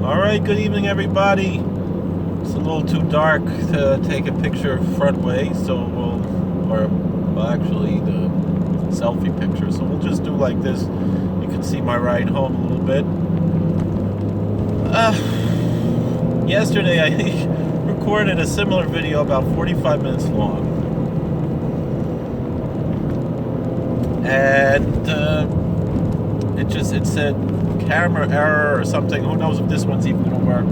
Alright, good evening everybody. It's a little too dark to take a picture front way, so actually the selfie picture, so we'll just do like this. You can see my ride home a little bit. Yesterday I recorded a similar video about 45 minutes long. And it said camera error or something. Who knows if this one's even going to work.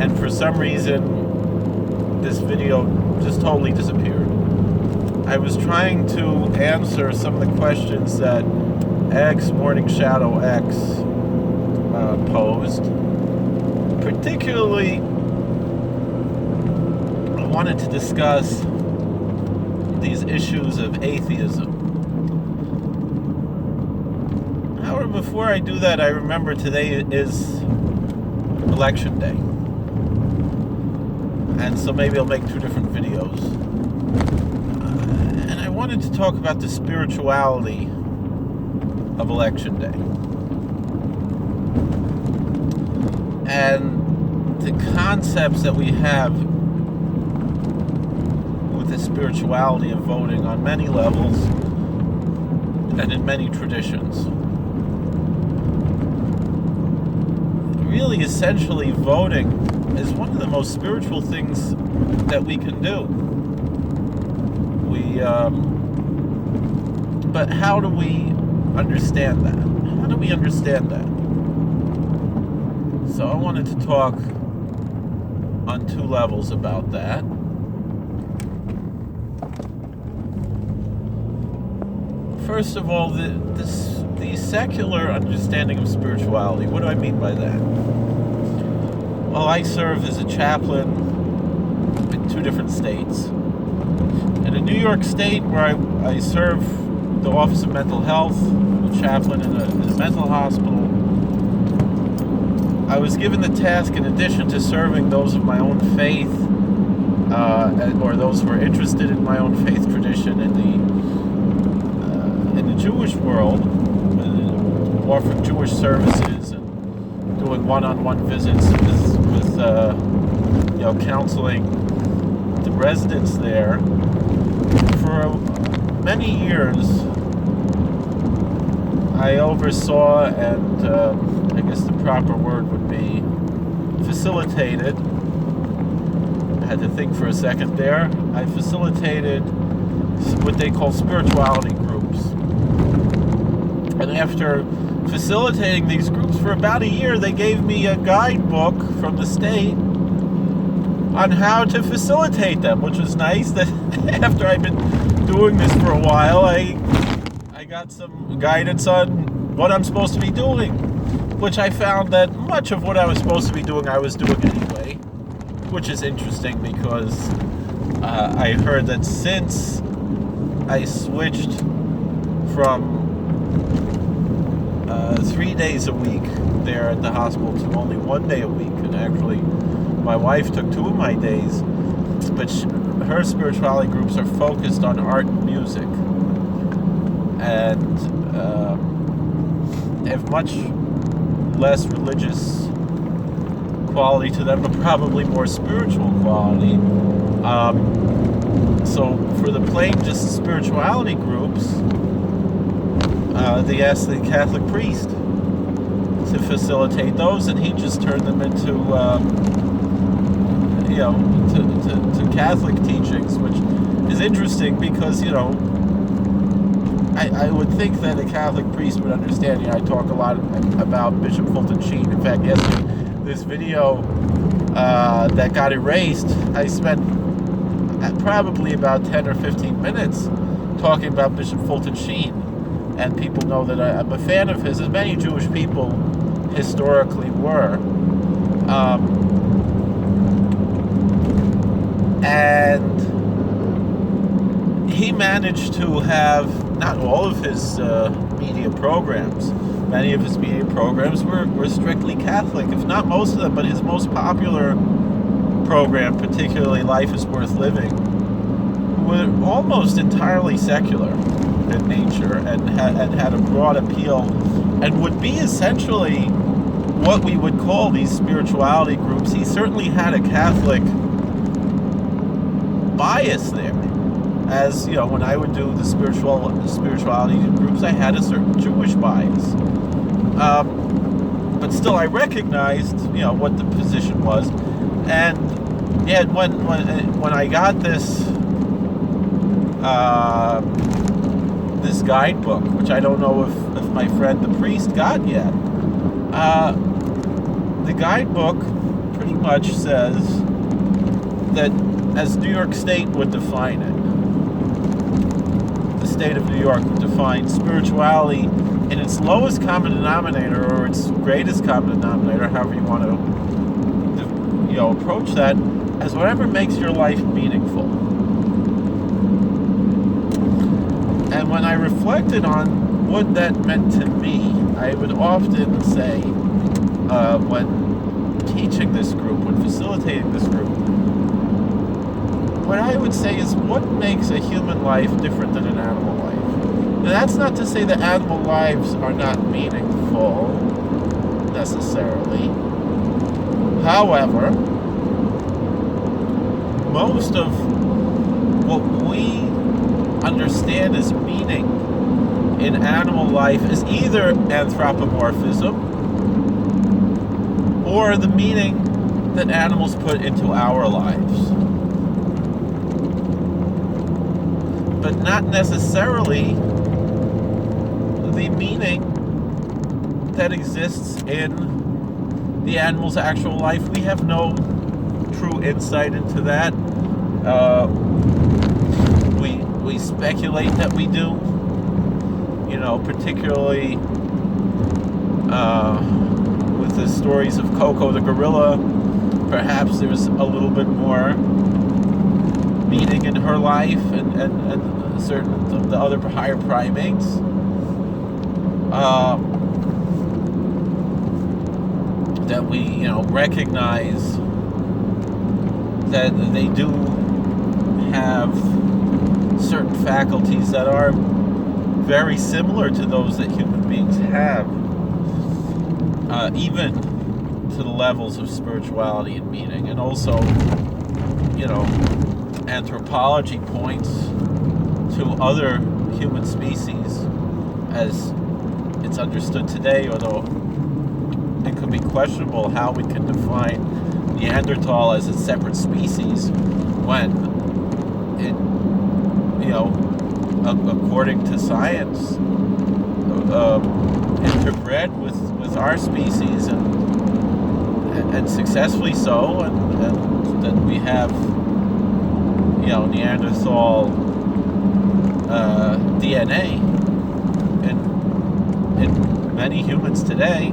And for some reason, this video just totally disappeared. I was trying to answer some of the questions that Morning Shadow X posed. Particularly, I wanted to discuss these issues of atheism. However, before I do that, I remember today is election day. And so maybe I'll make two different videos. And I wanted to talk about the spirituality of election day. And the concepts that we have with the spirituality of voting on many levels and in many traditions. Really, essentially, voting is one of the most spiritual things that we can do. But how do we understand that? How do we understand that? So I wanted to talk on two levels about that. First of all, the secular understanding of spirituality. What do I mean by that? Well, I serve as a chaplain in two different states. In a New York State where I serve the Office of Mental Health, a chaplain in a mental hospital, I was given the task, in addition to serving those of my own faith, or those who are interested in my own faith tradition in the Jewish world, offering Jewish services and doing one-on-one visits with counseling the residents there. For many years, I oversaw and I guess the proper word would be facilitated. I had to think for a second there. I facilitated what they call spirituality groups. And after facilitating these groups for about a year, they gave me a guidebook from the state on how to facilitate them, which was nice. That after I've been doing this for a while, I got some guidance on what I'm supposed to be doing, which I found that much of what I was supposed to be doing, I was doing anyway, which is interesting because I heard that since I switched from 3 days a week there at the hospital to only 1 day a week, and actually my wife took 2 of my days, but her spirituality groups are focused on art and music, and have much less religious quality to them, but probably more spiritual quality. So for the plain just spirituality groups, they asked the Catholic priest to facilitate those, and he just turned them into to Catholic teachings, which is interesting because I would think that a Catholic priest would understand. I talk a lot about Bishop Fulton Sheen. In fact, yesterday, this video that got erased, I spent probably about 10 or 15 minutes talking about Bishop Fulton Sheen. And people know that I'm a fan of his, as many Jewish people historically were. And he managed to have not all of his media programs. Many of his media programs were strictly Catholic, if not most of them, but his most popular program, particularly Life is Worth Living, were almost entirely secular in nature and had a broad appeal and would be essentially what we would call these spirituality groups, he certainly had a Catholic bias there. As when I would do the spirituality groups, I had a certain Jewish bias. But still, I recognized what the position was, and yet when I got this this guidebook, which I don't know if my friend the priest got yet, the guidebook pretty much says that, as New York State would define it, the state of New York would define spirituality in its lowest common denominator, or its greatest common denominator, however you want to approach that, as whatever makes your life meaningful. And when I reflected on what that meant to me, I would often say, when teaching this group, when facilitating this group, what I would say is, what makes a human life different than an animal life? Now, that's not to say that animal lives are not meaningful, necessarily. However, most of what we understand as meaning in animal life is either anthropomorphism or the meaning that animals put into our lives. But not necessarily the meaning that exists in the animal's actual life. We have no true insight into that. We speculate that we do, particularly with the stories of Coco the gorilla. Perhaps there's a little bit more meaning in her life and certain of the other higher primates. That we, recognize that they do have certain faculties that are very similar to those that human beings have, even to the levels of spirituality and meaning. And also, anthropology points to other human species as it's understood today, although it could be questionable how we can define Neanderthal as a separate species when it, according to science, interbred with our species and successfully so, and that we have Neanderthal DNA in many humans today,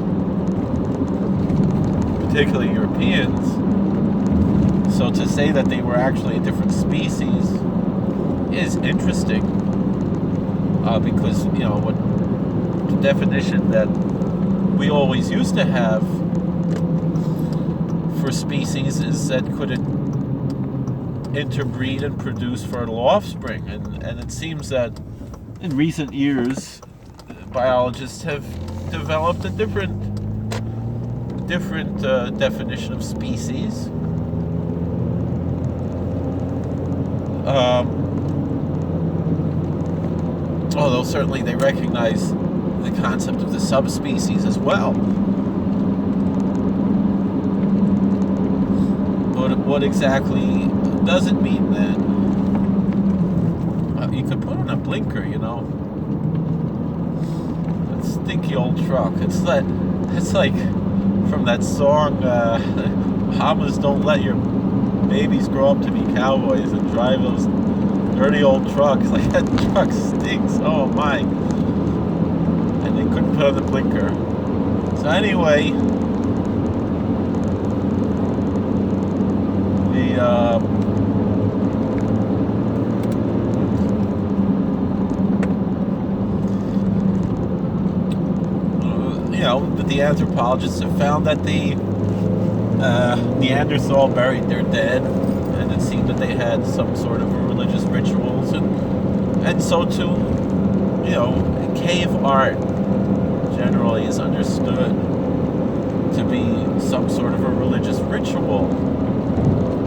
particularly Europeans. So to say that they were actually a different species is interesting, because what the definition that we always used to have for species is that could it interbreed and produce fertile offspring, and it seems that in recent years biologists have developed a different definition of species. Although certainly they recognize the concept of the subspecies as well. What exactly does it mean then? You could put on a blinker, that stinky old truck. It's like from that song, Mamas Don't Let Your Babies Grow Up to Be Cowboys and drive those dirty old trucks. Like, that truck stinks. Oh my. And they couldn't put on the blinker. So anyway, the anthropologists have found that the Neanderthal buried their dead, and it seemed that they had some sort of religious rituals, and so too, cave art generally is understood to be some sort of a religious ritual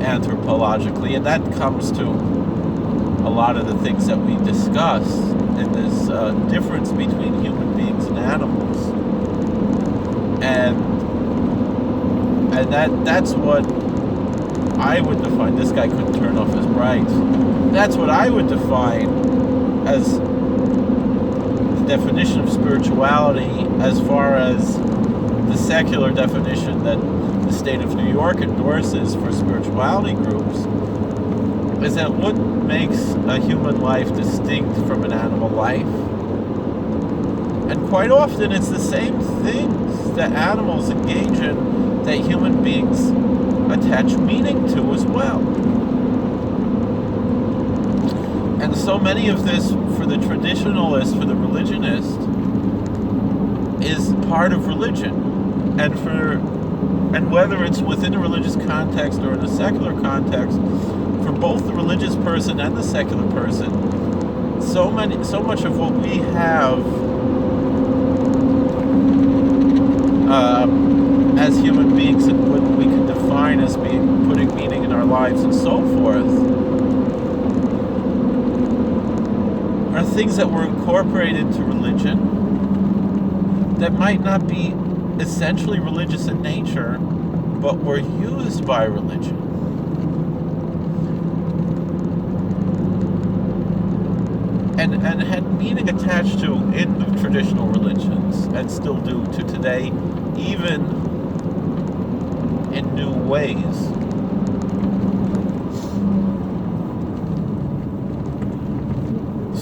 anthropologically, and that comes to a lot of the things that we discuss in this difference between human beings and animals. And that's what I would define. This guy couldn't turn off his brights. That's what I would define as the definition of spirituality, as far as the secular definition that the state of New York endorses for spirituality groups, is that what makes a human life distinct from an animal life. And quite often it's the same things that animals engage in that human beings attach meaning to as well. And so many of this, for the traditionalist, for the religionist, is part of religion. And whether it's within a religious context or in a secular context, for both the religious person and the secular person, so much of what we have as human beings, and what we can define as being putting meaning in our lives and so forth, are things that were incorporated into religion that might not be essentially religious in nature, but were used by religion. And had meaning attached to in the traditional religions, and still do to today, even in new ways.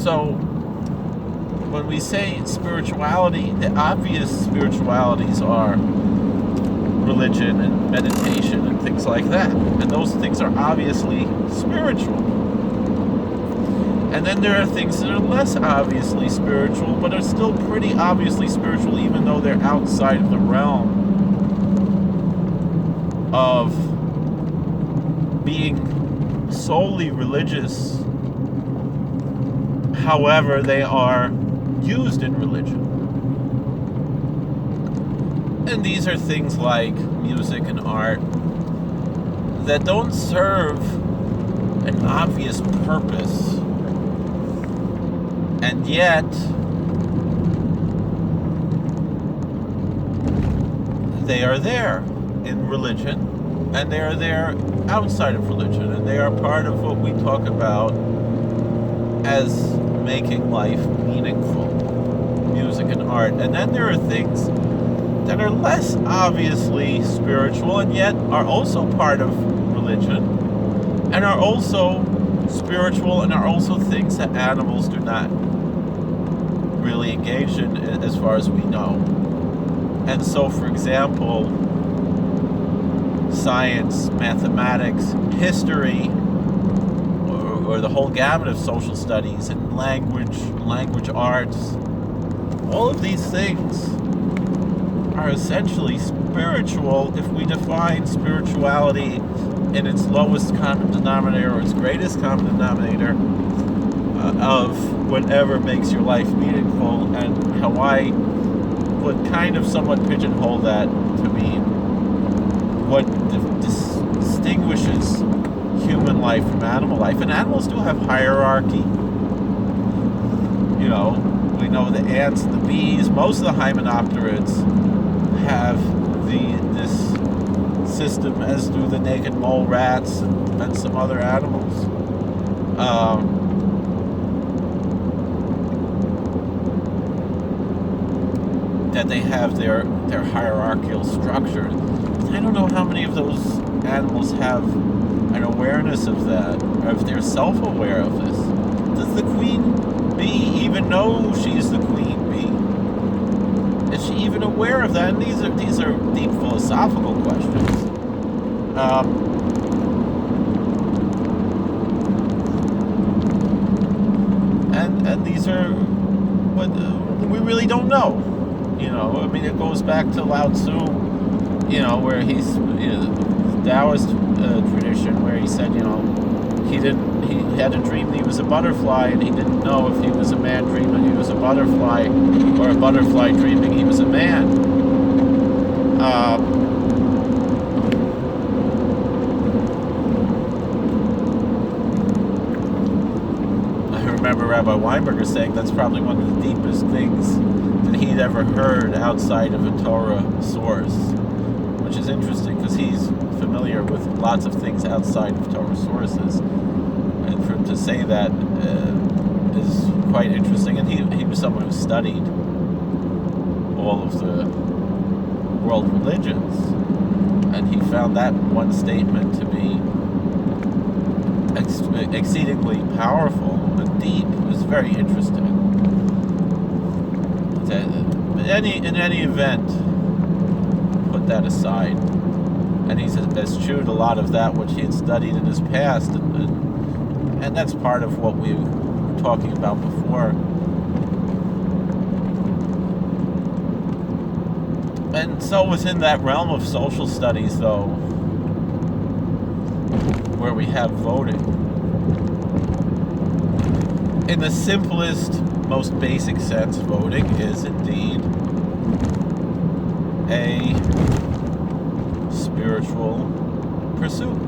So, when we say spirituality, the obvious spiritualities are religion and meditation and things like that. And those things are obviously spiritual. And then there are things that are less obviously spiritual, but are still pretty obviously spiritual, even though they're outside of the realm of being solely religious. However, they are used in religion. And these are things like music and art that don't serve an obvious purpose, and yet they are there in religion, and they are there outside of religion, and they are part of what we talk about as making life meaningful, music and art. And then there are things that are less obviously spiritual and yet are also part of religion, and are also spiritual, and are also things that animals do not really engage in as far as we know. And so, for example, science, mathematics, history, or the whole gamut of social studies and language arts, all of these things are essentially spiritual if we define spirituality in its lowest common denominator or its greatest common denominator of whatever makes your life meaningful, and how I would kind of somewhat pigeonhole that to mean what distinguishes human life from animal life. And animals do have hierarchy. You know, we know the ants and the bees, most of the hymenopterids have this system, as do the naked mole rats and some other animals. That they have their hierarchical structure. I don't know how many of those animals have an awareness of that, or if they're self-aware of this. Does the queen bee even know she's the queen bee? Is she even aware of that? And these are deep philosophical questions. And these are what we really don't know. You know, I mean, it goes back to Lao Tzu, you know, where he's, Taoist tradition, where he said, he had a dream that he was a butterfly, and he didn't know if he was a man dreaming he was a butterfly, or a butterfly dreaming he was a man. I remember Rabbi Weinberger saying that's probably one of the deepest things that he'd ever heard outside of a Torah source, which is interesting because he's familiar with lots of things outside of Torah sources, and for him to say that is quite interesting. And he was someone who studied all of the world religions, and he found that one statement to be exceedingly powerful and deep. It was very interesting. In any event, put that aside, and he's eschewed a lot of that which he had studied in his past, and that's part of what we were talking about before. And so within that realm of social studies, though, where we have voting, in the simplest, most basic sense, voting is indeed a spiritual pursuit,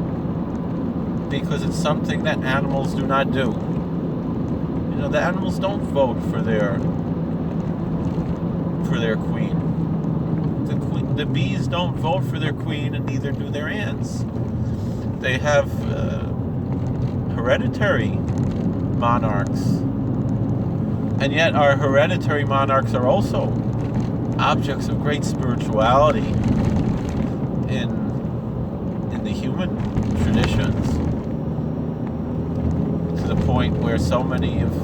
because it's something that animals do not do. You know, the animals don't vote for their queen. The bees don't vote for their queen, and neither do their ants. They have hereditary monarchs, and yet our hereditary monarchs are also objects of great spirituality in the human traditions, to the point where so many of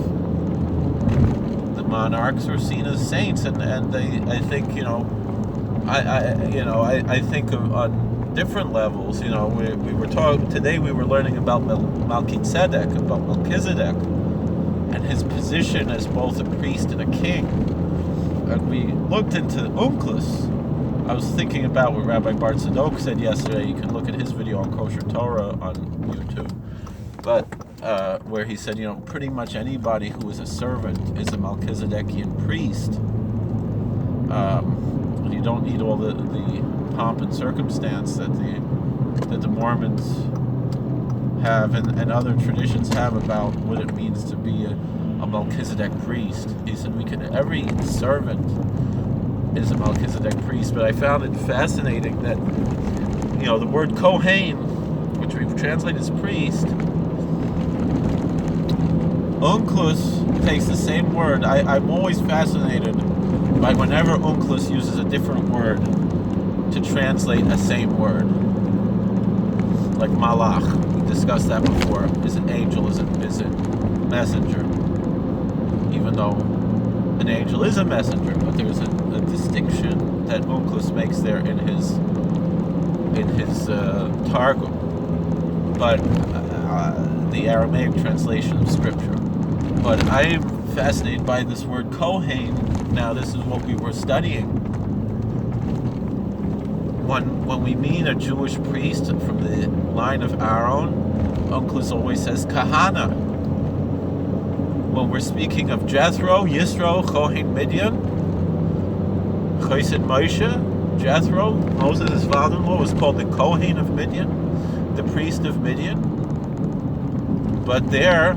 the monarchs are seen as saints, and I think, you know, I think of, on different levels. You know, we were talking today. We were learning about Melchizedek, and his position as both a priest and a king. And we looked into Onkelos. I was thinking about what Rabbi Bar Tzadok said yesterday. You can look at his video on Kosher Torah on YouTube. But where he said, you know, pretty much anybody who is a servant is a Melchizedekian priest. You don't need all the pomp and circumstance that the Mormons have and other traditions have about what it means to be a Melchizedek priest. He said every servant is a Melchizedek priest, but I found it fascinating that, you know, the word Kohen, which we've translated as priest, Onkelos takes the same word. I'm always fascinated by whenever Onkelos uses a different word to translate a same word. Like malach, we discussed that before. Is it angel? Is it messenger? Even though an angel is a messenger, but there's a distinction that Onkelos makes there in his Targum, but the Aramaic translation of Scripture. But I am fascinated by this word Kohen. Now, this is what we were studying. When we mean a Jewish priest from the line of Aaron, Onkelos always says Kahana. When we're speaking of Jethro, Yisro, Kohen Midian, Chesed Moshe, Jethro, Moses' father-in-law, was called the Kohen of Midian, the priest of Midian. But there,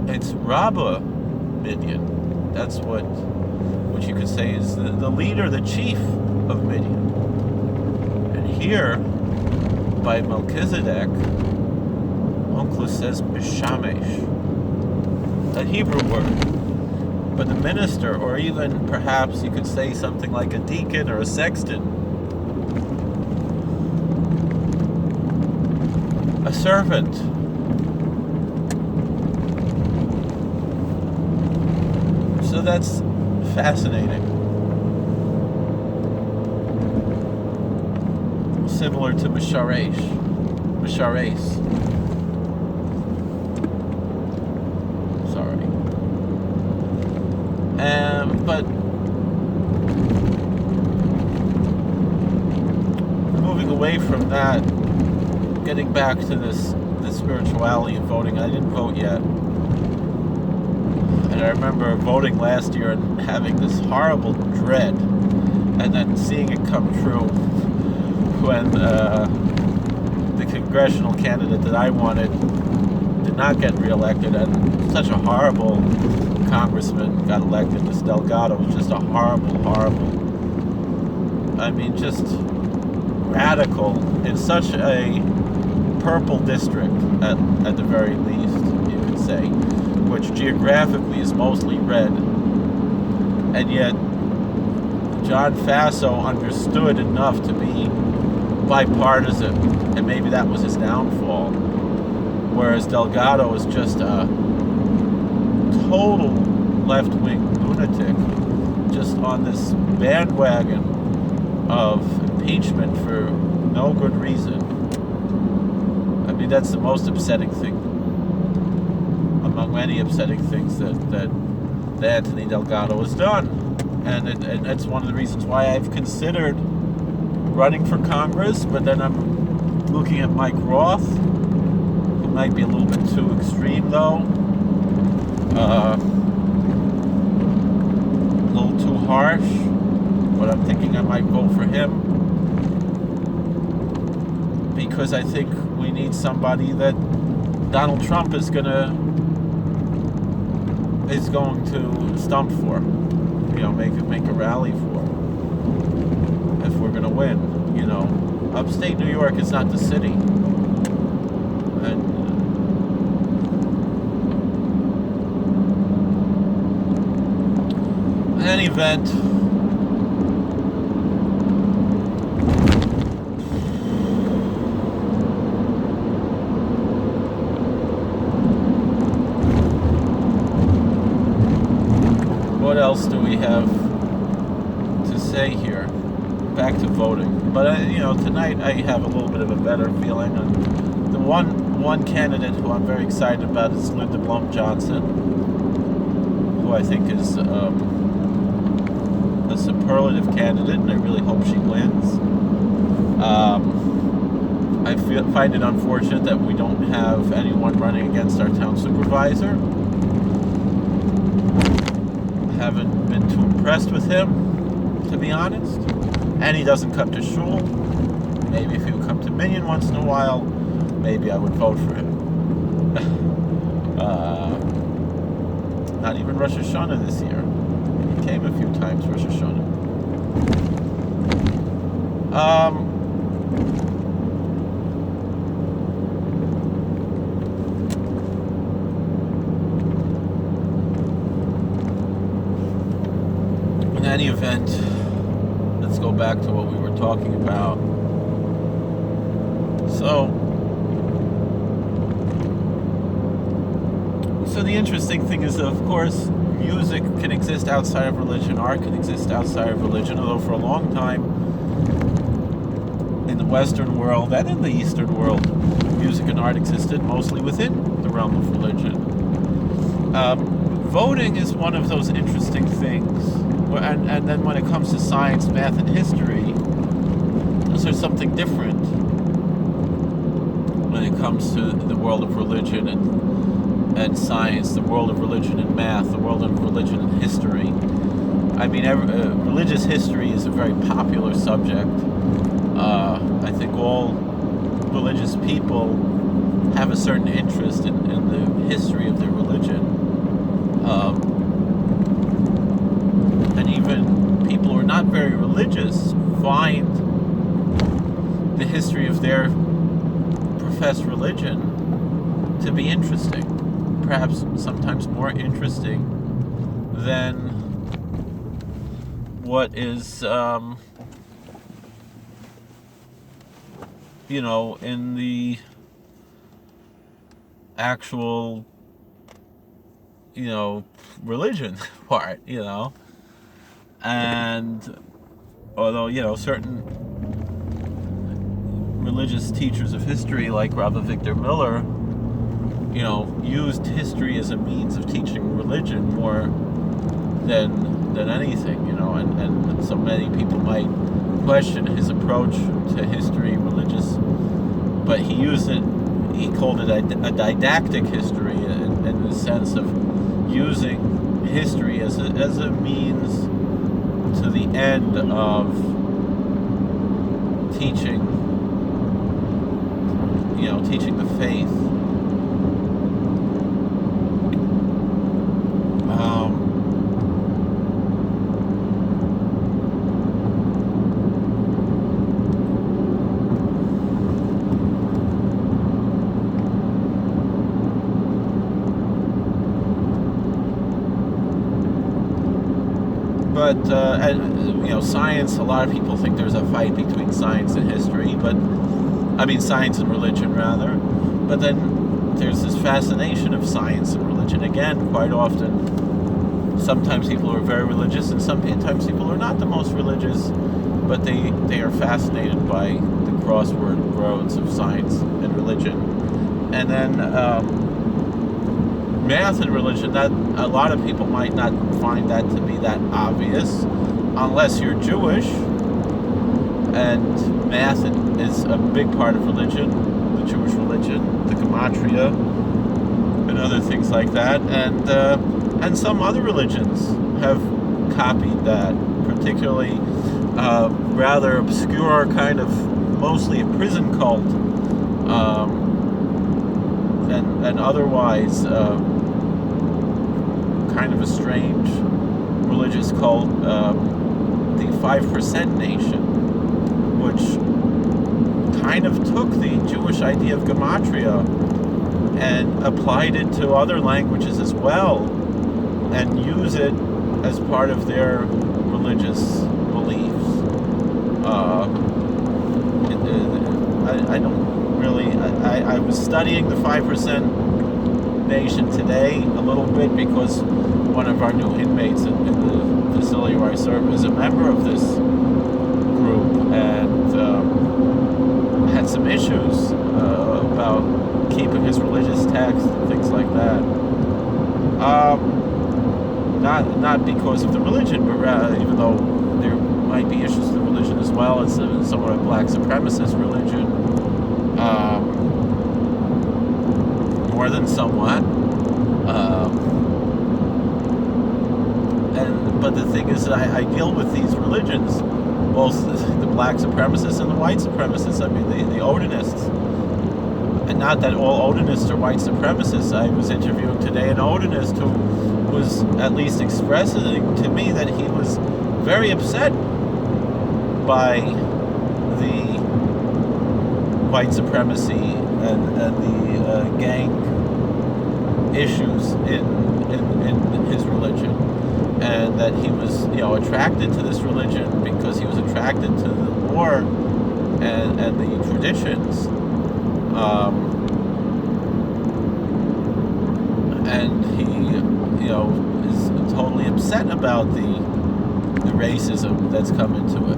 it's Rabbah Midian. That's what you could say is the leader, the chief of Midian. And here, by Melchizedek, Onkelos says Bishamesh, a Hebrew word. But the minister, or even perhaps you could say something like a deacon or a sexton, a servant. So that's fascinating. Similar to Mishares. Sorry. But moving away from that, getting back to this spirituality of voting, I didn't vote yet. And I remember voting last year and having this horrible dread, and then seeing it come true. when the congressional candidate that I wanted did not get reelected, and such a horrible congressman got elected. This Delgado was just a horrible, I mean, just radical in such a purple district, at the very least, you could say, which geographically is mostly red. And yet, John Faso understood enough to be bipartisan, and maybe that was his downfall. Whereas Delgado is just a total left-wing lunatic, just on this bandwagon of impeachment for no good reason. I mean, that's the most upsetting thing, among many upsetting things that Anthony Delgado has done. And it's one of the reasons why I've considered running for Congress, but then I'm looking at Mike Roth, who might be a little bit too extreme, though. A little too harsh, but I'm thinking I might vote for him, because I think we need somebody that Donald Trump is going to stump for, make a rally for, if we're going to win. Upstate New York is not the city, and in any event, what else do we have to say here? Back to voting. But tonight I have a little bit of a better feeling. And the one candidate who I'm very excited about is Linda Blum Johnson, who I think is a superlative candidate, and I really hope she wins. I find it unfortunate that we don't have anyone running against our town supervisor. Haven't been too impressed with him, to be honest. And he doesn't come to shul. Maybe if he would come to Minyan once in a while, maybe I would vote for him. Not even Rosh Hashanah this year. He came a few times, Rosh Hashanah. In any event, let's go back to what we were talking about. So the interesting thing is, of course, music can exist outside of religion, art can exist outside of religion, although for a long time in the Western world and in the Eastern world, music and art existed mostly within the realm of religion. Voting is one of those interesting things. And then when it comes to science, math, and history, those are something different when it comes to the world of religion and science, the world of religion and math, the world of religion and history. I mean, religious history is a very popular subject. I think all religious people have a certain interest in the history of their religion. And even people who are not very religious find the history of their professed religion to be interesting. Perhaps sometimes more interesting than what is, in the actual, religion part, And although, certain religious teachers of history like Rabbi Victor Miller, used history as a means of teaching religion more than anything, and so many people might question his approach to history, religious, but he called it a didactic history in the sense of using history as a means to the end of teaching, teaching the faith. But science. A lot of people think there's a fight between science and history, science and religion rather. But then there's this fascination of science and religion. Again, quite often, sometimes people are very religious, and sometimes people are not the most religious, but they are fascinated by the crossroads of science and religion. And then math and religion, that a lot of people might not find that to be that obvious unless you're Jewish, and math is a big part of religion, the Jewish religion, the gematria, and other things like that, and some other religions have copied that, particularly rather obscure kind of mostly a prison cult, and otherwise kind of a strange religious cult, the 5% Nation, which kind of took the Jewish idea of gematria and applied it to other languages as well, and use it as part of their religious beliefs. I don't really. I was studying the 5% Nation today a little bit because one of our new inmates in the facility where I serve is a member of this group, and had some issues about keeping his religious text and things like that. Not because of the religion, but rather, even though there might be issues with the religion as well, it's somewhat a black supremacist religion, more than somewhat. But the thing is that I deal with these religions, both the black supremacists and the white supremacists. The Odinists. And not that all Odinists are white supremacists. I was interviewing today an Odinist who was at least expressing to me that he was very upset by the white supremacy and the gang issues in his religion, and that he was attracted to this religion because he was attracted to the war and the traditions, and he is totally upset about the racism that's come into it.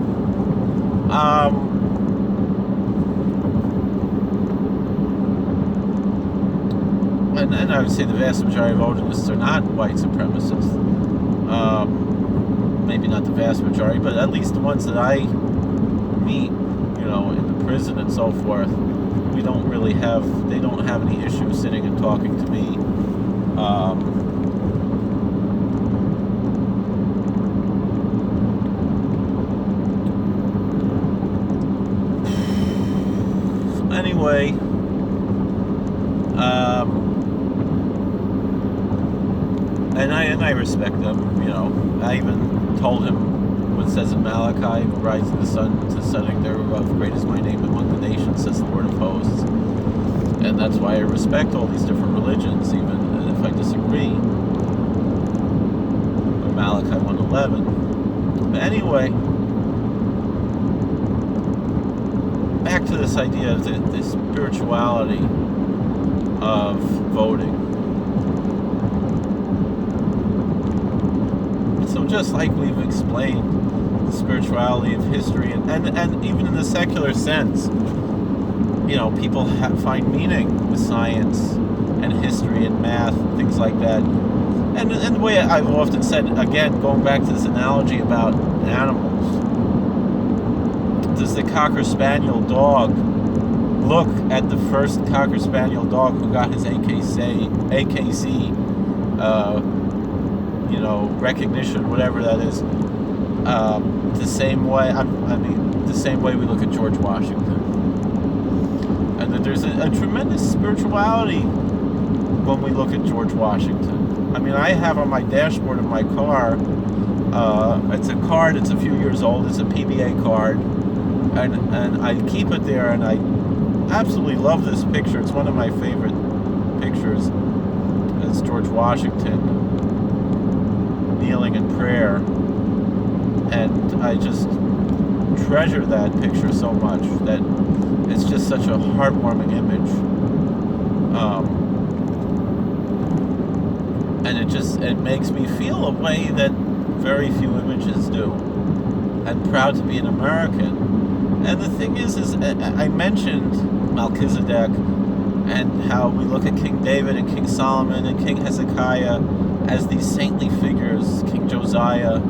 And I would say the vast majority of Odinists are not white supremacists. Maybe not the vast majority, but at least the ones that I meet, in the prison and so forth, they don't have any issues sitting and talking to me. Anyway, and I respect them. I even told him what it says in Malachi, rising the sun to setting thereof, great is my name among the nations, says the Lord of hosts. And that's why I respect all these different religions, even if I disagree. Or Malachi 1:11. But anyway, back to this idea of the spirituality of voting. So just like we've explained the spirituality of history, and even in the secular sense, people find meaning with science and history and math, things like that. And the way I've often said, again, going back to this analogy about animals, does the Cocker Spaniel dog look at the first Cocker Spaniel dog who got his AKC, recognition, whatever that is, the same way? The same way we look at George Washington. And that there's a tremendous spirituality when we look at George Washington. I mean, I have on my dashboard of my car, it's a card, it's a few years old, it's a PBA card, and I keep it there, and I absolutely love this picture. It's one of my favorite pictures. It's George Washington kneeling in prayer, and I just treasure that picture so much that it's just such a heartwarming image, and it makes me feel a way that very few images do. I'm proud to be an American. And the thing is I mentioned Melchizedek and how we look at King David and King Solomon and King Hezekiah as these saintly figures, King Josiah,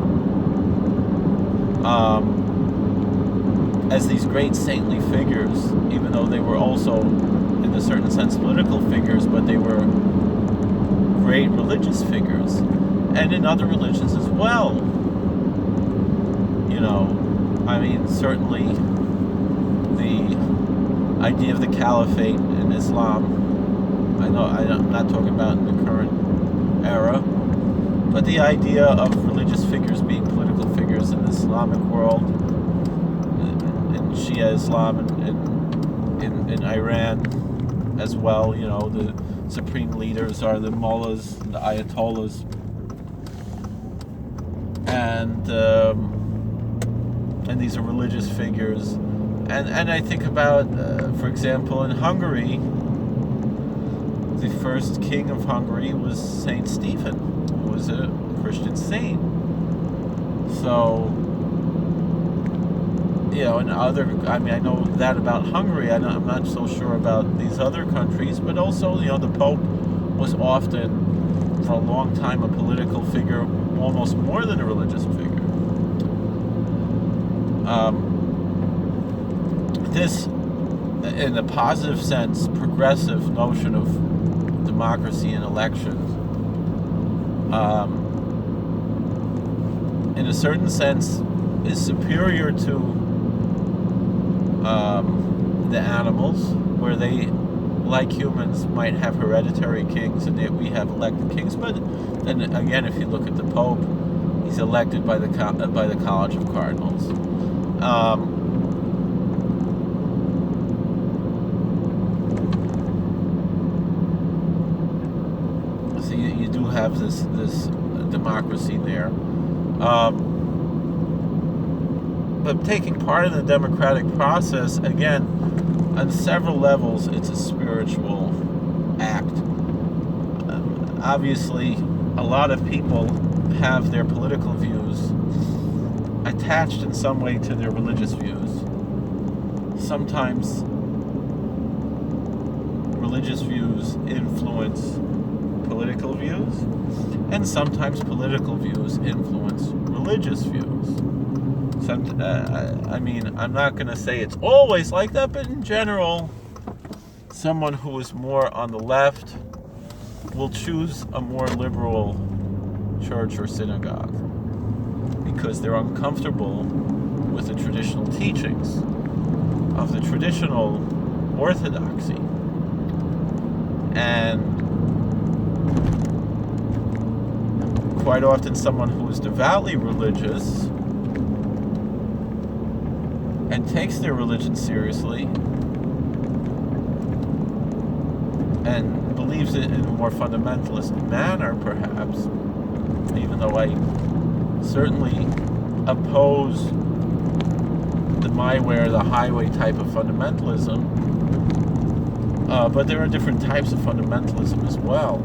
as these great saintly figures, even though they were also, in a certain sense, political figures, but they were great religious figures, and in other religions as well. You know, I mean, certainly the idea of the caliphate in Islam, I'm not talking about in the current era, but the idea of religious figures being political figures in the Islamic world, in Shia Islam, in Iran as well. You know, the supreme leaders are the mullahs, the ayatollahs, and these are religious figures. And I think about, for example, in Hungary, the first king of Hungary was Saint Stephen, who was a Christian saint. So, you know, I know that about Hungary. I'm not so sure about these other countries, but also, you know, the Pope was often, for a long time, a political figure, almost more than a religious figure. This, in a positive sense, progressive notion of democracy and elections, in a certain sense, is superior to the animals, where they, like humans, might have hereditary kings, and yet we have elected kings. But then again, if you look at the Pope, he's elected by the College of Cardinals. So you do have this democracy there. But taking part in the democratic process, again, on several levels, it's a spiritual act. Obviously, a lot of people have their political views attached in some way to their religious views. Sometimes religious views influence political views, and sometimes political views influence religious views. I mean, I'm not going to say it's always like that, but in general, someone who is more on the left will choose a more liberal church or synagogue because they're uncomfortable with the traditional teachings of the traditional orthodoxy. And quite often someone who is devoutly religious and takes their religion seriously and believes it in a more fundamentalist manner, perhaps, even though I certainly oppose the my way or the highway type of fundamentalism, but there are different types of fundamentalism as well.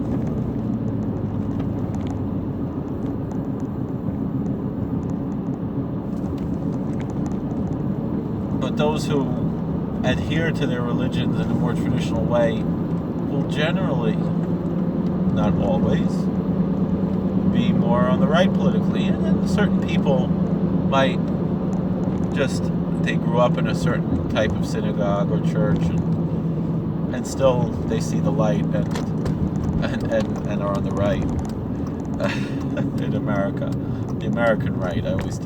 But those who adhere to their religions in a more traditional way will generally, not always, be more on the right politically. And then certain people might just, they grew up in a certain type of synagogue or church, and still they see the light and are on the right in America. the American right. I always,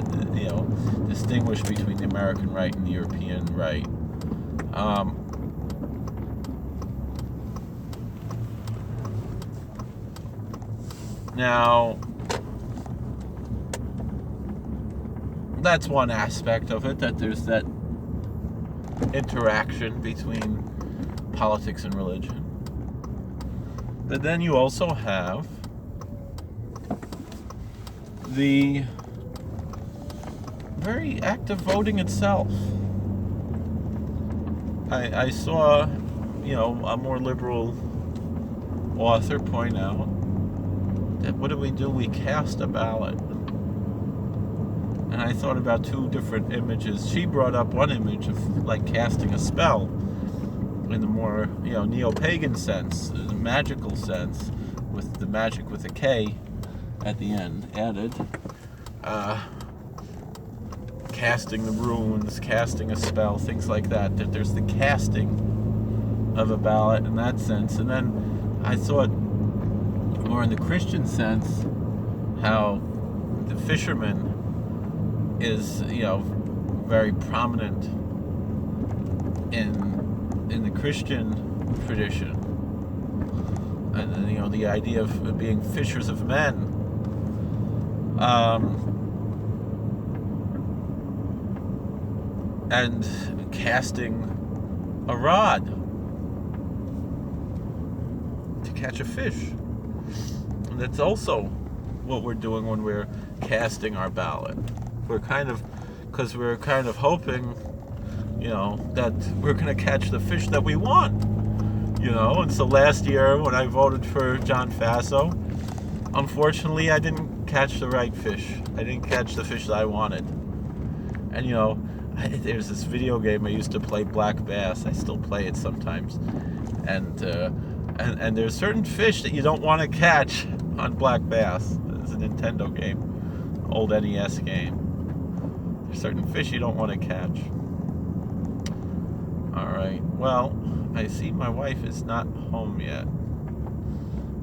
distinguish between the American right and the European right. Now, that's one aspect of it, that there's that interaction between politics and religion. But then you also have the very act of voting itself. I saw, a more liberal author point out that what do? We cast a ballot. And I thought about two different images. She brought up one image of like casting a spell in the more, neo-pagan sense, the magical sense, with the magic with a K at the end added. Casting the runes, casting a spell, things like that. That there's the casting of a ballot in that sense. And then I thought more in the Christian sense how the fisherman is, very prominent in the Christian tradition, and the idea of being fishers of men, and casting a rod to catch a fish, and that's also what we're doing when we're casting our ballot. We're kind of hoping, that we're going to catch the fish that we want, And so last year when I voted for John Faso, unfortunately I didn't catch the right fish. I didn't catch the fish that I wanted. And there's this video game I used to play, Black Bass. I still play it sometimes. And there's certain fish that you don't want to catch on Black Bass. It's a Nintendo game, old NES game. There's certain fish you don't want to catch. All right. Well, I see my wife is not home yet,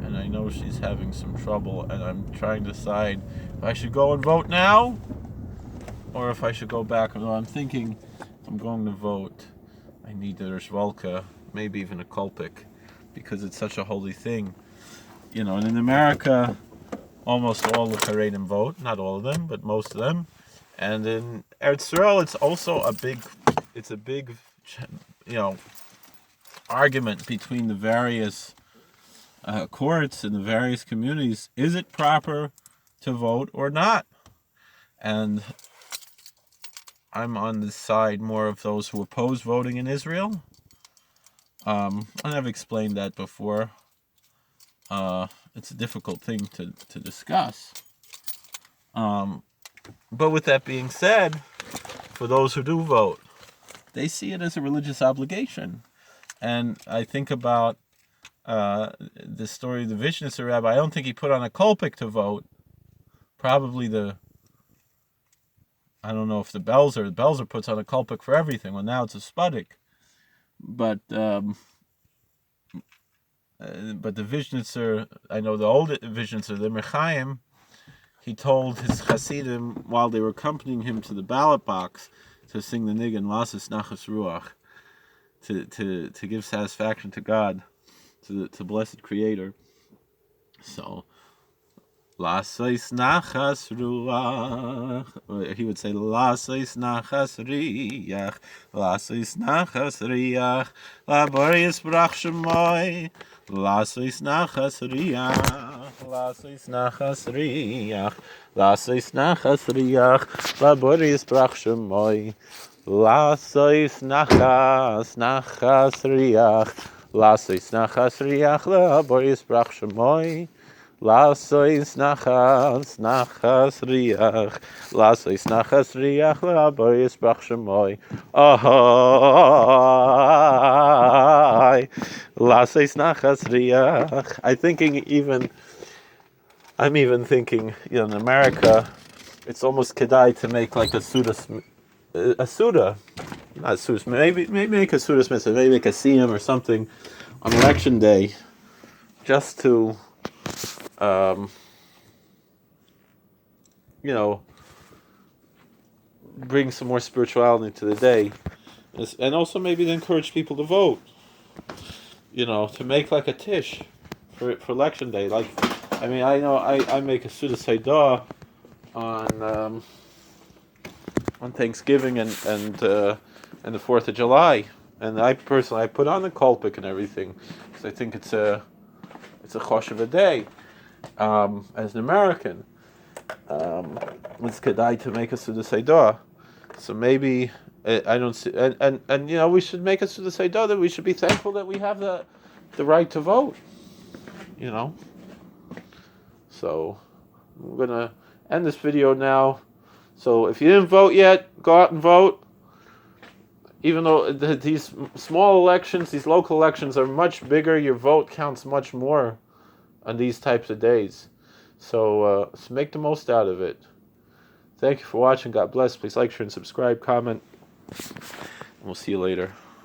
and I know she's having some trouble, and I'm trying to decide if I should go and vote now or if I should go back. Although I'm thinking I'm going to vote. I need the Rishvalka, maybe even a Kolpik, because it's such a holy thing. And in America, almost all the Haredim vote. Not all of them, but most of them. And in Eretz Yisrael, it's also a big, argument between the various courts and the various communities. Is it proper to vote or not? And I'm on the side more of those who oppose voting in Israel. And I've explained that before. It's a difficult thing to discuss. But with that being said, for those who do vote, they see it as a religious obligation. And I think about the story of the Vishnitzer rabbi. I don't think he put on a kolpik to vote. Probably I don't know if the Belzer puts on a kolpik for everything. Well, now it's a spudik. But the Vishnitzer, I know the old Vishnitzer, the Mechaim, he told his Hasidim while they were accompanying him to the ballot box to sing the nigun Lasis Nachas Ruach, to give satisfaction to God, to blessed Creator. So, Lasis Nachas Ruach. He would say Lasis Nachas Riach, Lasis Nachas Riach, Laborius Brach Shemoy. Lasis nachas riach, lasis nachas riach, lasis nachas riach, laboris brach shemoy. Lasis nachas riach, lasis nachas riach, laboris brach shemoy. Lasis nachas riach, lasis nachas riach, laboris brach shemoy. Oh, Lasis nachas riach. I'm even thinking, in America, it's almost kedai to make like a suda, not a suda, maybe make a suda mitzvah, maybe make a siyum or something on election day, just to you know, bring some more spirituality to the day, and also maybe to encourage people to vote. You know, to make like a tish for election day. Like, I mean, I know I make a Suda Seidah on Thanksgiving and the 4th of July, and I personally I put on the kolpik and everything because I think it's a chosh of a day. As an American, it's kedai to make a Suda Seidah. So maybe I don't see, and you know, we should make a Suda Seidah that we should be thankful that we have the right to vote. You know. So I'm gonna end this video now. So if you didn't vote yet, go out and vote. Even though these small elections, these local elections are much bigger, your vote counts much more on these types of days. So make the most out of it. Thank you for watching. God bless. Please like, share, and subscribe, comment. And we'll see you later.